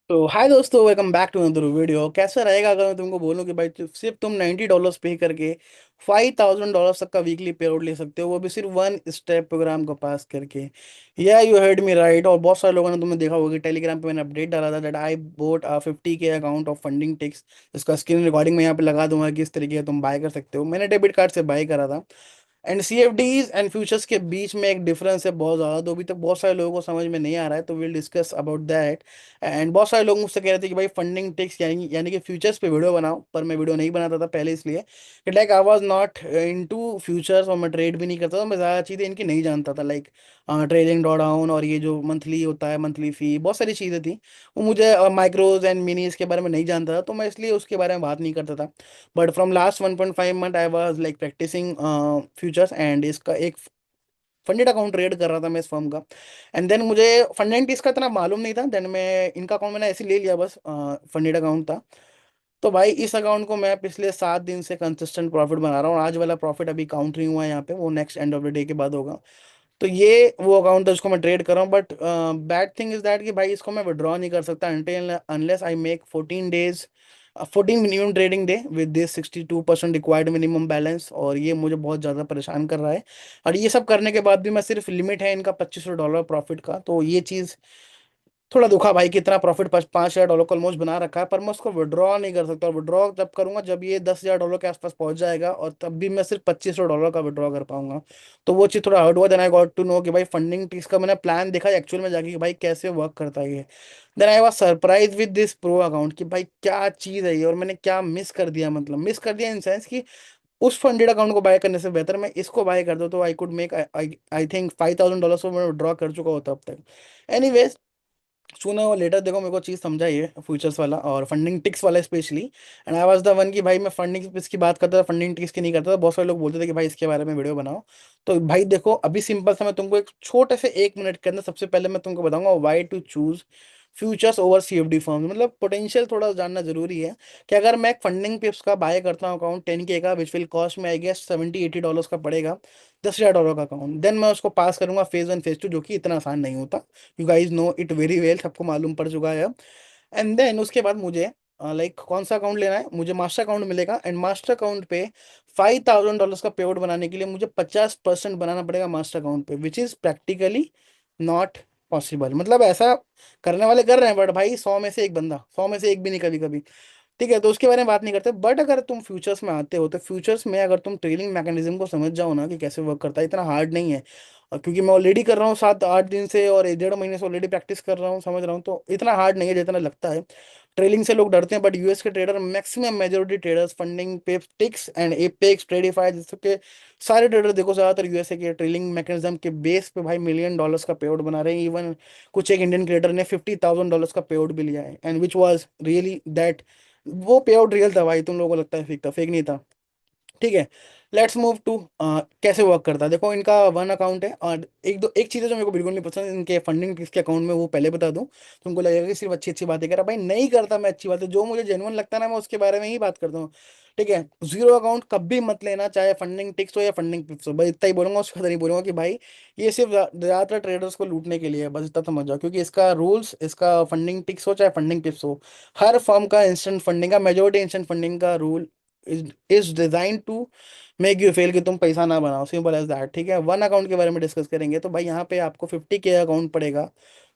तो हाय दोस्तों, welcome back to another video. कैसा रहेगा अगर मैं तुमको बोलूं कि भाई सिर्फ तुम $90 पे करके $5,000 तक का वीकली पे आउट ले सकते हो, वो भी सिर्फ वन स्टेप प्रोग्राम को पास करके। या यू हेard मी राइट। और बहुत सारे लोगों ने तुमने देखा होगा कि टेलीग्राम पे मैंने अपडेट डाला था that I bought 50K account of funding ticks. इसका स्क्रीन रिकॉर्डिंग मैं यहाँ पे लगा दूंगा कि इस तरीके से तुम बाय कर सकते हो। मैंने डेबिट कार्ड से बाय करा था। एंड सीएफडीज एंड फ्यूचर्स के बीच में एक डिफरेंस है बहुत ज़्यादा, तो अभी तक बहुत सारे लोगों को समझ में नहीं आ रहा है, तो will discuss about that. And बहुत सारे लोग मुझसे कह रहे थे कि भाई फंडिंग टिक्स यानी कि फ्यूचर्स पे वीडियो बनाओ, पर मैं वीडियो नहीं बनाता था पहले इसलिए कि like I was not into futures, और मैं ट्रेड भी नहीं करता था। मैं ज़्यादा चीज़ें इनकी नहीं जानता था, लाइक ट्रेडिंग ड्रॉ डाउन और ये जो मंथली होता है, मंथली फी, बहुत सारी चीज़ें थी वो मुझे, माइक्रोज एंड मिनीज के बारे में नहीं जानता था, तो मैं इसलिए उसके बारे में बात नहीं करता था। But from last 1.5 month I was like practising futures, and इसका एक फंडेड अकाउंट ट्रेड कर रहा था मैं इस फर्म का। एंड देन मुझे फंडेंट इसका इतना मालूम नहीं था, देन मैं इनका अकाउंट मैंने ऐसे ही ले लिया, बस फंडेड अकाउंट था। तो भाई इस अकाउंट को मैं पिछले 7 दिन से कंसिस्टेंट प्रॉफिट बना रहा हूँ। आज वाला प्रॉफिट अभी काउंट नहीं हुआ है यहाँ पे, वो next end of the day के बाद होगा। तो ये वो अकाउंट है जिसको मैं ट्रेड कर रहा हूँ, but bad thing is that कि भाई इसको मैं विड्रॉ नहीं कर सकता until unless I make 14 days, 14 minimum trading day with this 62% required minimum balance, और ये मुझे बहुत ज़्यादा परेशान कर रहा है। और ये सब करने के बाद भी मैं सिर्फ, लिमिट है इनका $2500 प्रॉफिट का, तो ये चीज़ थोड़ा दुखा भाई। कितना प्रॉफिट, $5,000 का ऑलमोस्ट बना रखा है, पर मैं उसको विड्रॉ नहीं कर सकता। और विड्रॉ तब करूंगा जब ये $10,000 के आसपास पहुंच जाएगा, और तब भी मैं सिर्फ $2500 का विड्रॉ कर पाऊंगा। तो वो चीज़ थोड़ा हर्ट हुआ। Then I got to know कि भाई फंडिंग इसका मैंने प्लान देखा एक्चुअल में जाके कि भाई कैसे वर्क करता है ये। Then I was surprise with this pro account कि भाई क्या चीज़ है ये, और मैंने क्या मिस कर दिया, मतलब मिस कर दिया इन सेंस कि उस फंडेड अकाउंट को बाय करने से बेहतर मैं इसको बाय कर दो, तो I could make, I think $5,000 को मैं विड्रॉ कर चुका होता अब तक। एनीवेज, सूना वो लेटर देखो, मेरे को चीज़ समझा ये फ्यूचर्स वाला और फंडिंग टिक्स वाला specially. And I was the one कि भाई मैं फंडिंग टिक्स की बात करता था, फंडिंग टिक्स की नहीं करता था। बहुत सारे लोग बोलते थे कि भाई इसके बारे में वीडियो बनाओ। तो भाई देखो, अभी सिंपल सा मैं तुमको एक छोटे से 1 मिनट के अंदर सबसे पहले मैं तुमको बताऊंगा why to choose futures over CFD firm. मतलब पोटेंशियल थोड़ा जानना जरूरी है कि अगर मैं एक फंडिंग पिप्स का बाय करता हूँ अकाउंट 10K का, विच विल कॉस्ट में आई गेस $70-80 का पड़ेगा, $10,000 का अकाउंट, देन मैं उसको पास करूंगा फेज 1 फेज 2, जो कि इतना आसान नहीं होता। You guys know it very well, सबको मालूम पड़ चुका है अब। एंड देन उसके बाद मुझे लाइक कौन सा अकाउंट लेना है, मुझे मास्टर अकाउंट मिलेगा। एंड मास्टर अकाउंट पे $5,000 का पे आउट बनाने के लिए मुझे 50% बनाना पड़ेगा मास्टर अकाउंट पे, which is practically not possible. मतलब ऐसा करने वाले कर रहे हैं, बट भाई 100 में से एक बंदा, 100 में से एक भी नहीं कभी कभी। ठीक है, तो उसके बारे में बात नहीं करते। बट अगर तुम फ्यूचर्स में आते हो, तो फ्यूचर्स में अगर तुम ट्रेडिंग मैकेनिज्म को समझ जाओ ना कि कैसे वर्क करता है, इतना हार्ड नहीं है। और क्योंकि मैं ऑलरेडी कर रहा हूँ 7-8 दिन से, और 1.5 महीने से ऑलरेडी प्रैक्टिस कर रहा हूँ, समझ रहा हूँ, तो इतना हार्ड नहीं है जितना लगता है। ट्रेलिंग से लोग डरते हैं, बट यूएस के trader, maximum majority traders, funding पे टिक्स एंड एपेक्स, ट्रेडिफाई, जिसके सारे ट्रेडर देखो ज्यादातर यूएसए के ट्रेलिंग मैकेनिज्म के बेस पे भाई $1 million का पे आउट बना रहे हैं। इवन कुछ एक इंडियन क्रिएटर ने $50,000 का पे आउट भी लिया है, and which was really that, वो पे आउट रियल था भाई। तुम लोगों को लगता है फेक था, फेक नहीं था। ठीक है, लेट्स मूव टू कैसे वर्क करता है। देखो, इनका वन अकाउंट है, और एक चीज़ है जो मेरे को बिल्कुल नहीं पसंद इनके फंडिंग किसके अकाउंट में, वो पहले बता दूं। तुमको लगेगा कि सिर्फ अच्छी अच्छी बातें कर रहा, भाई नहीं करता मैं अच्छी बातें, जो मुझे जेन्युइन लगता है ना मैं उसके बारे में ही बात करता हूँ। ठीक है, जीरो अकाउंट कभी मत लेना, चाहे फंडिंग टिक्स हो या फंडिंग पिप्स हो, बस इतना ही बोलूंगा, उसके बाद नहीं बोलूंगा कि भाई ये सिर्फ ज्यादातर ट्रेडर्स को लूटने के लिए है, बस इतना समझ जाओ। क्योंकि इसका रूल्स, इसका फंडिंग टिक्स हो चाहे फंडिंग पिप्स हो, हर फर्म का इंस्टेंट फंडिंग का, मेजोरिटी इंस्टेंट फंडिंग का rule is design to make you fail, कि तुम पैसा ना बनाओ, सिंपल एज दैट। ठीक है, वन अकाउंट के बारे में डिस्कस करेंगे, तो भाई यहाँ पे आपको 50K अकाउंट पड़ेगा,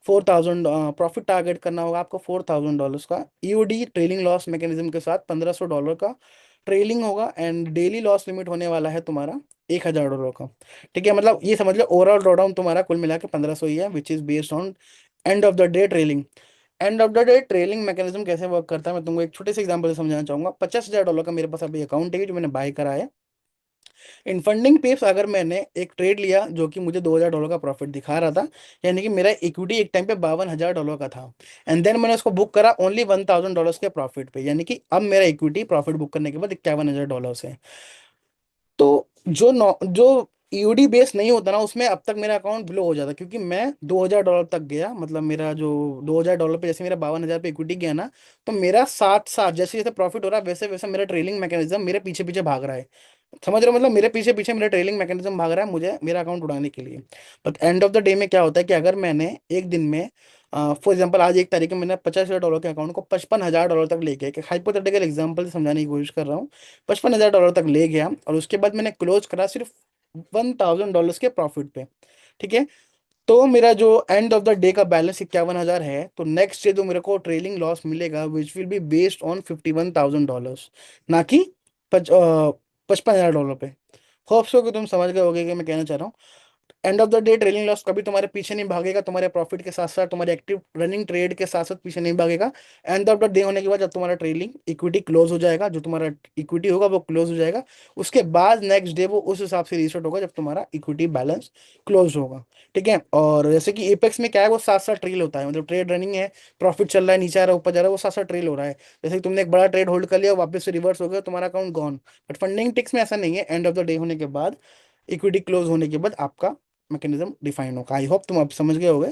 4,000 प्रॉफिट टारगेट करना होगा आपको $4,000 का, ईओडी ट्रेलिंग लॉस मैकेनिज्म के साथ $1,500 का ट्रेलिंग होगा। एंड डेली लॉस लिमिट होने वाला है तुम्हारा $1,000 का। ठीक है, मतलब ये समझ लो ओवरऑल ड्रॉडाउन तुम्हारा कुल मिला के 1,500 ही है, which is based on end of the day trailing. End of the day trailing mechanism कैसे वर्क करता है, मैं तुमको एक छोटे से एग्जांपल से समझाना चाहूंगा। $50,000 का मेरे पास अभी अकाउंट है जो मैंने बाय करा है। इन फंडिंग पेप्स अगर मैंने एक ट्रेड लिया जो कि मुझे $2,000 का प्रॉफिट दिखा रहा था, यानी कि मेरा इक्विटी एक टाइम पे $52,000 का था, एंड देन मैंने उसको बुक करा ओनली $1,000 के प्रॉफिट पे, यानी कि अब मेरा इक्विटी प्रॉफिट बुक करने के बाद $51,000 है। तो जो ईओडी बेस नहीं होता ना उसमें, अब तक मेरा अकाउंट ब्लो हो जाता, क्योंकि मैं $2,000 तक गया, मतलब मेरा जो $2,000 पे जैसे मेरा 52,000 पे इक्विटी गया ना, तो मेरा साथ साथ जैसे जैसे प्रॉफिट हो रहा है वैसे वैसे मेरा ट्रेलिंग मैकेनिज्म मेरे पीछे पीछे भाग रहा है। समझ रहे हो, मतलब मेरे पीछे पीछे मेरा ट्रेलिंग मैकेनिज्म भाग रहा है मुझे मेरा अकाउंट उड़ाने के लिए। But end of the day में क्या होता है कि अगर मैंने एक दिन में फॉर एग्जाम्पल आज 1 तारीख में मैंने $50,000 के अकाउंट को $55,000 तक ले गया, एक हाइपोथेटिकल एग्जाम्पल से समझाने की कोशिश कर रहा हूँ, $55,000 तक ले गया और उसके बाद मैंने क्लोज करा सिर्फ $1,000 के प्रॉफिट पे, ठीक है। तो मेरा जो एंड ऑफ द डे का बैलेंस 51,000 है, तो नेक्स्ट डे जो मेरे को ट्रेलिंग लॉस मिलेगा which will be based on $51,000, ना कि 55,000 पे। होप सो कि तुम समझ गए होगे कि मैं कहना चाह रहा हूँ। End of the day trailing loss कभी तुम्हारे पीछे नहीं भागेगा, तुम्हारे प्रॉफिट के साथ साथ तुम्हारे एक्टिव रनिंग ट्रेड के साथ साथ पीछे नहीं भागेगा। एंड ऑफ द डे होने के बाद जब तुम्हारा ट्रेलिंग इक्विटी क्लोज हो जाएगा, जो तुम्हारा इक्विटी होगा वो क्लोज हो जाएगा, उसके बाद नेक्स्ट डे वो उस हिसाब से रीसेट होगा जब तुम्हारा इक्विटी बैलेंस क्लोज होगा, ठीक है। और जैसे कि एपेक्स में क्या है, वो साथ साथ ट्रेल होता है, मतलब ट्रेड रनिंग है, प्रॉफिट चल रहा है, नीचे आ रहा है ऊपर जा रहा है, वो साथ साथ ट्रेल हो रहा है। जैसे कि तुमने एक बड़ा ट्रेड होल्ड कर लिया, वापस से रिवर्स हो गया, तुम्हारा account gone. But funding ticks में ऐसा नहीं है, एंड ऑफ द डे होने के बाद, इक्विटी क्लोज होने के बाद आपका मैकेनिज्म डिफाइन होगा। आई होप तुम अब समझ गए होगे।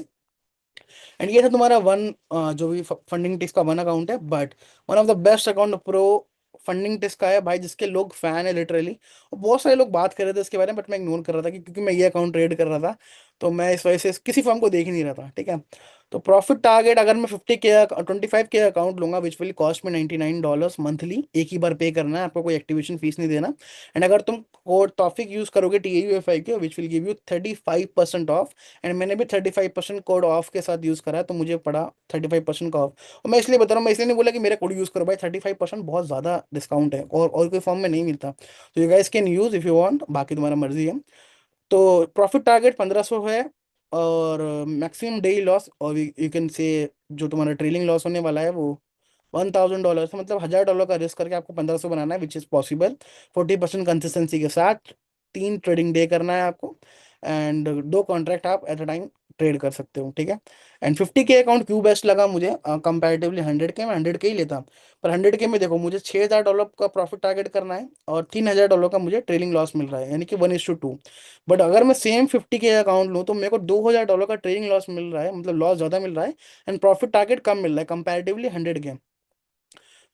एंड ये था तुम्हारा जो भी फंडिंग टिक्स का वन अकाउंट है, but one of the best account pro funding ticks का है भाई, जिसके लोग फैन है लिटरली। और बहुत सारे लोग बात कर रहे थे इसके बारे में, बट मैं इग्नोर कर रहा था क्योंकि मैं ये अकाउंट ट्रेड कर रहा था, तो मैं इस वजह से किसी फर्म को देख ही नहीं रहा था, ठीक है। तो प्रॉफिट टारगेट अगर मैं 25K अकाउंट लूंगा विच विल कॉस्ट में $99 मंथली, एक ही बार पे करना है आपको, कोई एक्टिवेशन फीस नहीं देना। एंड अगर तुम कोड टॉफिक यूज करोगे TAUFI के, which will give you 35% of. And मैंने भी 35% कोड ऑफ के साथ यूज करा है, तो मुझे पड़ा 35% का ऑफ। और मैं इसलिए बता रहा हूँ, मैं इसलिए नहीं बोला कि मेरा कोड यूज करो भाई, 35% बहुत ज्यादा डिस्काउंट है और कोई फॉर्म में नहीं मिलता। तो you guys can use if you want, बाकी तुम्हारा मर्जी है। तो प्रॉफिट टारगेट 1500 है, और मैक्सिमम डेली लॉस, और यू कैन से जो तुम्हारा ट्रेलिंग लॉस होने वाला है वो $1,000, तो मतलब $1,000 का रिस्क करके आपको 1500 बनाना है, विच इज पॉसिबल। 40% कंसिस्टेंसी के साथ 3 ट्रेडिंग डे करना है आपको, एंड 2 कॉन्ट्रैक्ट आप एट अ टाइम ट्रेड कर सकते हो, ठीक है। एंड 50K अकाउंट क्यों बेस्ट लगा मुझे कंपैरेटिवली 100K में, 100K ही लेता। पर 100K में देखो मुझे $6,000 का प्रॉफिट टारगेट करना है, और $3,000 का मुझे ट्रेलिंग लॉस मिल रहा है, यानी कि 1:2। बट अगर मैं सेम 50K अकाउंट लूँ तो मेरे को $2,000 का ट्रेडिंग लॉस मिल रहा है, मतलब लॉस ज़्यादा मिल रहा है, एंड प्रॉफिट टारगेट कम मिल रहा है कंपैरेटिवली 100K।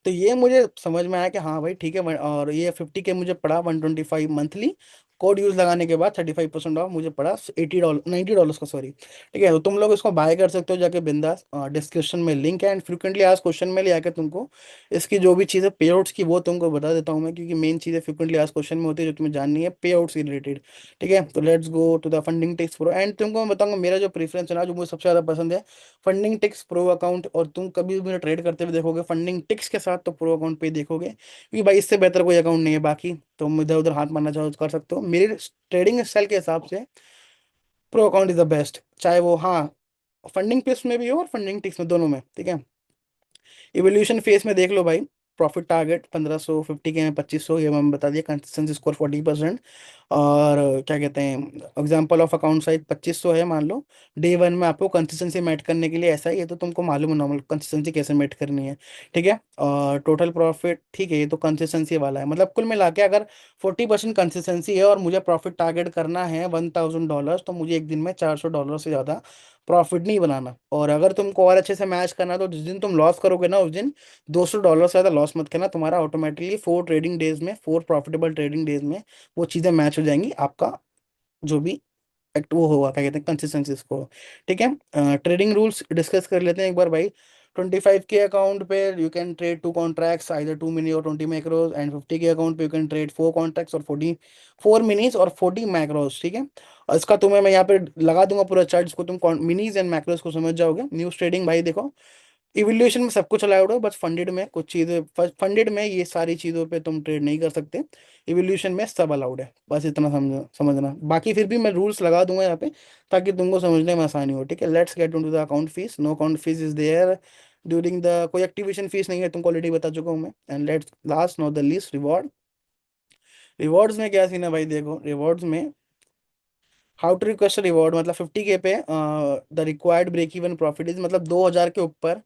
तो ये मुझे समझ में आया कि हाँ भाई ठीक है, और ये 50K मुझे पड़ा 125 मंथली, कोड यूज लगाने के बाद 35% ऑफ मुझे पड़ा $80, $90 का, सॉरी, ठीक है। तो तुम लोग इसको बाय कर सकते हो जाके बिंदास, डिस्क्रिप्शन में लिंक है, एंड फ्रिक्वेंटली आज क्वेश्चन में ले आके तुमको इसकी जो भी चीज़ें पे आउट्स की वो तुमको बता देता हूँ मैं, क्योंकि मेन चीज़ें फ्रिक्वेंटली आज क्वेश्चन में होती है जो तुम्हें जाननी है पे आउट्स से रिलेटेड, ठीक है। तो let's go to the funding ticks pro, and तुमको मैं बताऊंगा मेरा जो प्रेफरेंस है ना, जो मुझे सबसे ज़्यादा पसंद है, फंडिंग टिक्स प्रो अकाउंट। और तुम कभी भी मुझे ट्रेड करते हुए देखोगे फंडिंग टिक्स के साथ, तो प्रो अकाउंट पे ही देखोगे, क्योंकि भाई इससे बेहतर कोई अकाउंट नहीं है। बाकी तुम इधर उधर हाथ मारना चाहो तो कर सकते हो, मेरे ट्रेडिंग स्टाइल के हिसाब से pro account is the best, चाहे वो हाँ फंडिंग पेस में भी हो और फंडिंग टिक्स में, दोनों में, ठीक है। इवोल्यूशन फेस में देख लो भाई, प्रॉफिट टारगेट 1500, 50K में 2500, ये मैंने बता दिया, कंसिस्टेंसी स्कोर 40%। और क्या कहते हैं, एग्जांपल ऑफ अकाउंट साइज 2500 है मान लो। डे वन में आपको कंसिस्टेंसी मेट करने के लिए ऐसा ही है, तो तुमको मालूम है नॉर्मल कंसिस्टेंसी कैसे मेट करनी है, ठीक है। और टोटल प्रॉफिट ठीक है, ये तो कंसिस्टेंसी वाला है, मतलब कुल मिला के अगर 40% कंसिस्टेंसी है और मुझे प्रॉफिट टारगेट करना है $1,000, तो मुझे एक दिन में $400 से ज़्यादा प्रॉफिट नहीं बनाना। और अगर तुमको और अच्छे से मैच करना है, तो जिस दिन तुम लॉस करोगे ना उस दिन $200 से ज़्यादा लॉस मत करना, तुम्हारा ऑटोमेटिकली 4 ट्रेडिंग डेज में, 4 प्रॉफिटेबल ट्रेडिंग डेज में वो चीज़ें मैच हो जाएंगी, आपका जो भी एक्ट वो होगा, क्या कहते हैं, कंसिस्टेंसी को, ठीक है। ट्रेडिंग रूल्स डिस्कस कर लेते हैं एक बार भाई। 25K अकाउंट पे you can trade 2 contracts, either 2 mini और 20 मैक्रोज, एंड 50K अकाउंट पे यू कैन ट्रेड 4 कॉन्ट्रैक्ट्स और 4 मिनीज और 40 मैक्रोज, ठीक है। और इसका तुम्हें मैं यहाँ पे लगा दूंगा पूरा चार्ट, जिसको तुम मिनीज एंड मैक्रोज को समझ जाओगे। न्यूज ट्रेडिंग भाई देखो, इवोल्यूशन में सब कुछ अलाउड है, बस फंडेड में कुछ चीज़ें, फंडेड में ये सारी चीज़ों पे तुम ट्रेड नहीं कर सकते। इवोल्यूशन में सब अलाउड है, बस इतना समझना। बाकी फिर भी मैं रूल्स लगा दूंगा यहाँ पे, ताकि तुमको समझने में आसानी हो, ठीक है। Let's get into the account fees. No account fees is there during the, कोई एक्टिवेशन फीस नहीं है, तुमको ऑलरेडी बता चुका हूँ मैं। And let's last not the least, reward. Rewards में क्या सीन है भाई, देखो रिवॉर्ड्स में हाउ टू रिक्वेस्ट रिवॉर्ड, मतलब 50K पे the required break even profit is, मतलब 2,000 के ऊपर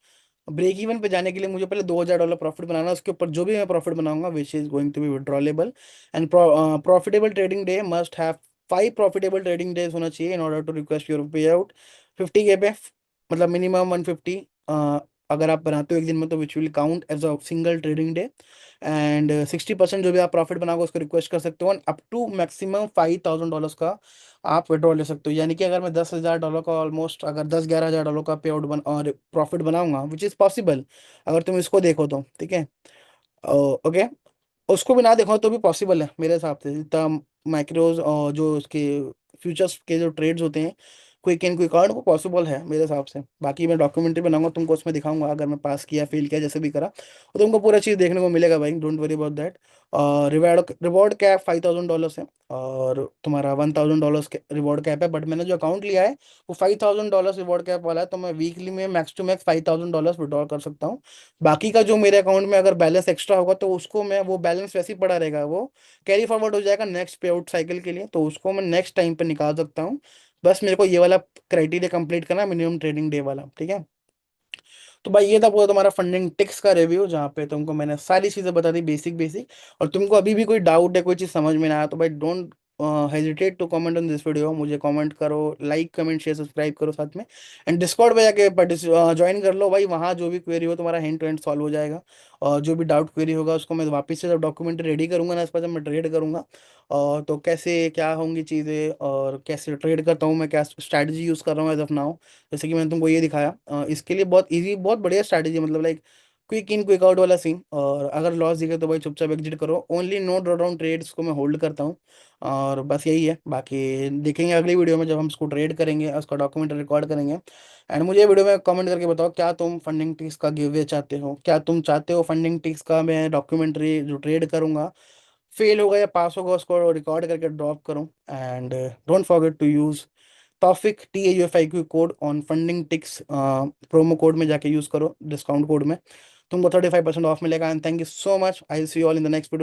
ब्रेक इवन पे जाने के लिए मुझे पहले $2,000 प्रॉफिट बनाना है, उसके ऊपर जो भी मैं प्रॉफिट बनाऊंगा which is going to be withdrawable. And profitable trading day must have 5 profitable trading days होना चाहिए in order to request your payout 50K pay, मतलब मिनिमम 150 अगर आप बनाते हो एक दिन में तो which will count as a single trading day. And 60% जो भी आप प्रॉफिट बनाओगे उसको रिक्वेस्ट कर सकते हो, अप टू मैक्सिमम $5,000 का आप विड्रॉ ले सकते हो। यानी कि अगर मैं $10,000 का ऑलमोस्ट, अगर 10-11 हज़ार डॉलर का पे आउट और प्रॉफिट बनाऊंगा, विच इज़ पॉसिबल अगर तुम इसको देखो तो, ठीक है। ओके, उसको भी ना देखो तो भी पॉसिबल है मेरे हिसाब से, जितना माइक्रोज और जो उसके फ्यूचर्स के जो ट्रेड्स होते हैं, क्विक इन क्विक आउट, वो पॉसिबल है मेरे हिसाब से। बाकी मैं डॉक्यूमेंट्री बनाऊंगा तुमको, उसमें दिखाऊंगा अगर मैं पास किया फेल किया जैसे भी करा, तो तुमको पूरा चीज़ देखने को मिलेगा भाई, don't worry about that. Reward reward cap $5,000 है, और तुम्हारा $1,000 रिवॉर्ड कैप है, बट मैंने जो अकाउंट लिया है वो $5,000 रिवॉर्ड कैप वाला है, तो मैं वीकली में मैक्स टू मैक्स $5,000 विड्रॉ कर सकता हूँ। बाकी का जो मेरे अकाउंट में अगर बैलेंस एक्स्ट्रा होगा तो उसको मैं, वो बैलेंस वैसे ही पड़ा रहेगा, वो कैरी फॉरवर्ड हो जाएगा नेक्स्ट पे आउट साइकिल के लिए, तो उसको मैं नेक्स्ट टाइम पे निकाल सकता हूँ। बस मेरे को ये वाला क्राइटेरिया कंप्लीट करना, मिनिमम ट्रेडिंग डे वाला, ठीक है। तो भाई ये था पूरा तुम्हारा फंडिंग टिक्स का रिव्यू, जहाँ पे तुमको मैंने सारी चीजें बता दी, बेसिक बेसिक। और तुमको अभी भी कोई डाउट है, कोई चीज समझ में ना आया, तो भाई don't hesitate to comment on this video, मुझे कमेंट करो, लाइक कमेंट शेयर सब्सक्राइब करो साथ में। एंड डिस्कॉर्ड पे जाके ज्वाइन कर लो भाई, वहाँ जो भी क्वेरी हो तुम्हारा हैंड टू हैंड सॉल्व हो जाएगा। और जो भी डाउट क्वेरी होगा उसको मैं वापस से जब डॉक्यूमेंट रेडी करूंगा ना, इस पर जब मैं ट्रेड करूंगा, और तो कैसे क्या होंगी चीज़ें, और कैसे ट्रेड करता हूँ मैं, क्या स्ट्रैटेजी यूज़ कर रहा हूँ एज ऑफ नाउ, जैसे कि मैंने तुमको ये दिखाया, इसके लिए बहुत इजी, बहुत बढ़िया स्ट्रैटेजी, मतलब like quick in quick out वाला सीन। और अगर लॉस दिखे तो भाई चुपचाप एग्जिट करो, only no draw down trades को मैं होल्ड करता हूँ। और बस यही है, बाकी देखेंगे अगली वीडियो में जब हम इसको ट्रेड करेंगे, उसका डॉक्यूमेंट रिकॉर्ड करेंगे। एंड मुझे वीडियो में कमेंट करके बताओ, क्या तुम फंडिंग टिक्स का गिव अवे चाहते हो, क्या तुम चाहते हो फंडिंग टिक्स का मैं डॉक्यूमेंट्री जो ट्रेड करूंगा, फेल होगा या पास होगा, उसको रिकॉर्ड करके ड्रॉप करूं। And don't forget to use Taufiq TAUFIQ code on funding ticks, promo code में जाके यूज करो, डिस्काउंट कोड में तुमको 35% ऑफ मिलेगा। And thank you so much, I see you all in the next video.